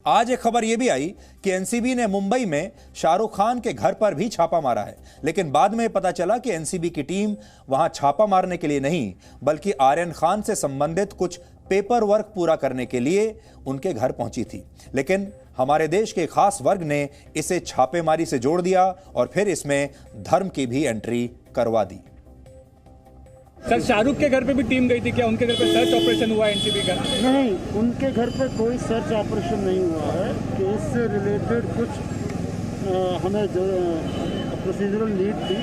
आज एक खबर यह भी आई कि एनसीबी ने मुंबई में शाहरुख खान के घर पर भी छापा मारा है, लेकिन बाद में पता चला कि एनसीबी की टीम वहां छापा मारने के लिए नहीं बल्कि आर्यन खान से संबंधित कुछ पेपर वर्क पूरा करने के लिए उनके घर पहुंची थी। लेकिन हमारे देश के खास वर्ग ने इसे छापेमारी से जोड़ दिया और फिर इसमें धर्म की भी एंट्री करवा दी। सर, शाहरुख के घर पे भी टीम गई थी क्या? उनके घर पे सर्च ऑपरेशन हुआ एनसीबी का? नहीं, उनके घर पे कोई सर्च ऑपरेशन नहीं हुआ है। केस से रिलेटेड कुछ हमें जो प्रोसीजरल नीड थी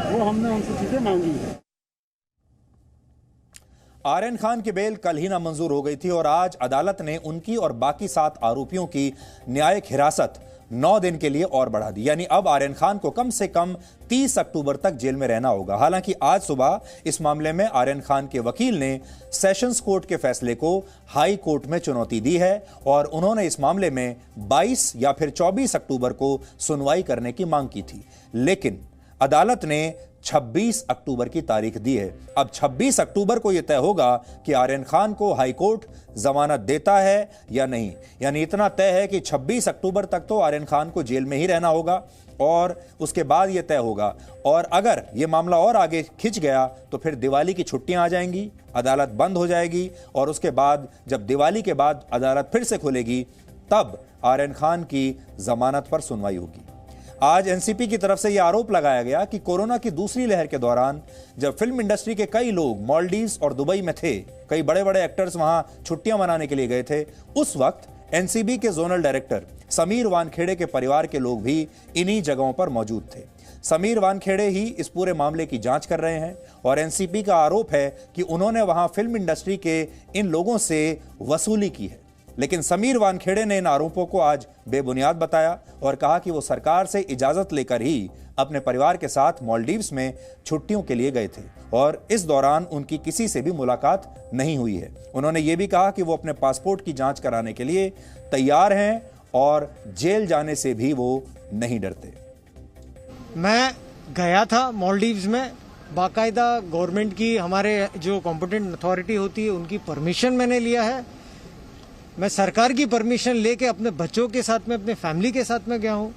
वो हमने उनसे चीज़ें मांगी है। आर्यन खान की बेल कल ही नामंजूर हो गई थी और आज अदालत ने उनकी और बाकी 7 आरोपियों की न्यायिक हिरासत 9 दिन के लिए और बढ़ा दी। यानी अब आर्यन खान को कम से कम 30 अक्टूबर तक जेल में रहना होगा। हालांकि आज सुबह इस मामले में आर्यन खान के वकील ने सेशंस कोर्ट के फैसले को हाई कोर्ट में चुनौती दी है और उन्होंने इस मामले में 22 या फिर 24 अक्टूबर को सुनवाई करने की मांग की थी, लेकिन अदालत ने 26 अक्टूबर की तारीख दी है। अब 26 अक्टूबर को यह तय होगा कि आर्यन खान को हाई कोर्ट जमानत देता है या नहीं। यानी इतना तय है कि 26 अक्टूबर तक तो आर्यन खान को जेल में ही रहना होगा और उसके बाद यह तय होगा। और अगर यह मामला और आगे खिंच गया तो फिर दिवाली की छुट्टियां आ जाएंगी, अदालत बंद हो जाएगी और उसके बाद जब दिवाली के बाद अदालत फिर से खुलेगी तब आर्यन खान की जमानत पर सुनवाई होगी। आज एनसीपी की तरफ से यह आरोप लगाया गया कि कोरोना की दूसरी लहर के दौरान जब फिल्म इंडस्ट्री के कई लोग मालदीव्स और दुबई में थे, कई बड़े बड़े एक्टर्स वहां छुट्टियां मनाने के लिए गए थे, उस वक्त एनसीबी के जोनल डायरेक्टर समीर वानखेड़े के परिवार के लोग भी इन्हीं जगहों पर मौजूद थे। समीर वानखेड़े ही इस पूरे मामले की जांच कर रहे हैं और एनसीपी का आरोप है कि उन्होंने वहां फिल्म इंडस्ट्री के इन लोगों से वसूली की है। लेकिन समीर वानखेड़े ने इन आरोपों को आज बेबुनियाद बताया और कहा कि वो सरकार से इजाजत लेकर ही अपने परिवार के साथ मालदीव्स में छुट्टियों के लिए गए थे और इस दौरान उनकी किसी से भी मुलाकात नहीं हुई है। उन्होंने ये भी कहा कि वो अपने पासपोर्ट की जांच कराने के लिए तैयार हैं और जेल जाने से भी वो नहीं डरते। मैं गया था मालदीव्स में, बाकायदा गवर्नमेंट की, हमारे जो कॉम्पिटेंट अथॉरिटी होती है उनकी परमिशन मैंने लिया है। मैं सरकार की परमिशन लेके अपने बच्चों के साथ में, अपने फैमिली के साथ में गया हूं।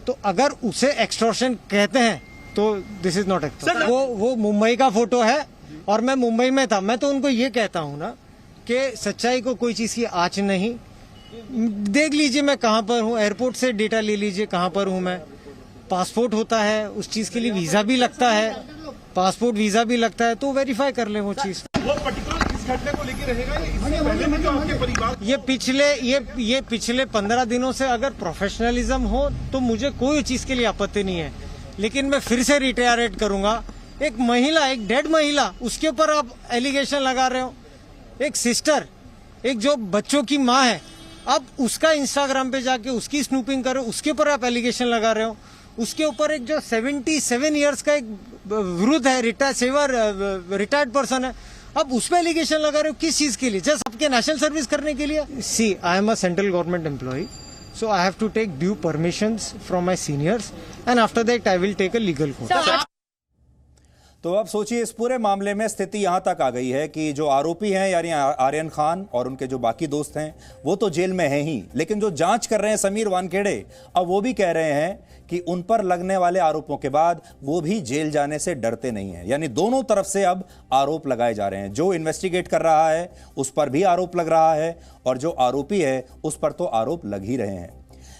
तो अगर उसे एक्सटॉर्शन कहते हैं तो दिस इज नॉट एक्सटॉर्शन। वो मुंबई का फोटो है और मैं मुंबई में था। मैं तो उनको ये कहता हूं ना कि सच्चाई को कोई चीज की आँच नहीं। देख लीजिए मैं कहां पर हूं, एयरपोर्ट से डेटा ले लीजिए कहां पर हूं मैं। पासपोर्ट होता है, उस चीज के लिए वीजा भी लगता है, पासपोर्ट वीजा भी लगता है, तो वेरीफाई कर ले वो चीज। घटना को लेकर रहेगा इससे पहले भी जो आपके परिवार ये पिछले 15 दिनों से अगर प्रोफेशनलिज्म हो तो मुझे कोई चीज के लिए आपत्ति नहीं है, लेकिन मैं फिर से रिटायरेट करूंगा। एक महिला, एक डेड महिला, उसके ऊपर आप एलिगेशन लगा रहे हो। एक सिस्टर, एक जो बच्चों की माँ है, अब उसका इंस्टाग्राम पे जाके उसकी स्नूपिंग करो, उसके ऊपर आप एलिगेशन लगा रहे हो। उसके ऊपर एक जो 77 ईयर्स का एक वृद्ध है, रिटायर्ड पर्सन है, अब उस पर एलिगेशन लगा रहे हो किस चीज के लिए? जस्ट आपके नेशनल सर्विस करने के लिए? See, I am a central government employ, so I have to take due permissions from my seniors and after that I will take a legal course. तो अब सोचिए इस पूरे मामले में स्थिति यहां तक आ गई है कि जो आरोपी हैं यानी आर्यन खान और उनके जो बाकी दोस्त हैं वो तो जेल में हैं ही, लेकिन जो जांच कर रहे हैं समीर वानखेड़े, अब वो भी कह रहे हैं कि उन पर लगने वाले आरोपों के बाद वो भी जेल जाने से डरते नहीं हैं। यानी दोनों तरफ से अब आरोप लगाए जा रहे हैं। जो इन्वेस्टिगेट कर रहा है उस पर भी आरोप लग रहा है और जो आरोपी है उस पर तो आरोप लग ही रहे हैं।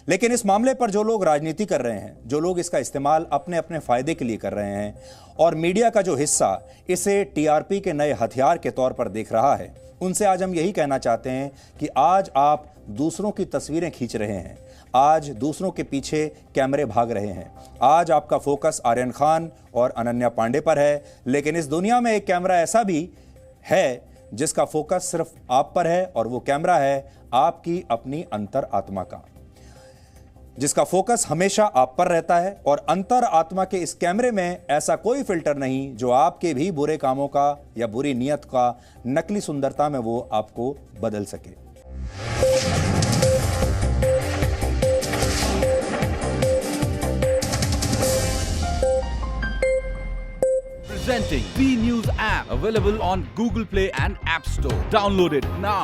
लेकिन इस मामले पर जो लोग राजनीति कर रहे हैं, जो लोग इसका इस्तेमाल अपने अपने फायदे के लिए कर रहे हैं और मीडिया का जो हिस्सा इसे टीआरपी के नए हथियार के तौर पर देख रहा है, उनसे आज हम यही कहना चाहते हैं कि आज आप दूसरों की तस्वीरें खींच रहे हैं, आज दूसरों के पीछे कैमरे भाग रहे हैं, आज आपका फोकस आर्यन खान और अनन्या पांडे पर है, लेकिन इस दुनिया में एक कैमरा ऐसा भी है जिसका फोकस सिर्फ आप पर है और वो कैमरा है आपकी अपनी अंतर आत्मा का, जिसका फोकस हमेशा आप पर रहता है। और अंतर आत्मा के इस कैमरे में ऐसा कोई फिल्टर नहीं जो आपके भी बुरे कामों का या बुरी नीयत का नकली सुंदरता में वो आपको बदल सके। Presenting B News app, available on Google Play and App Store. Download it now.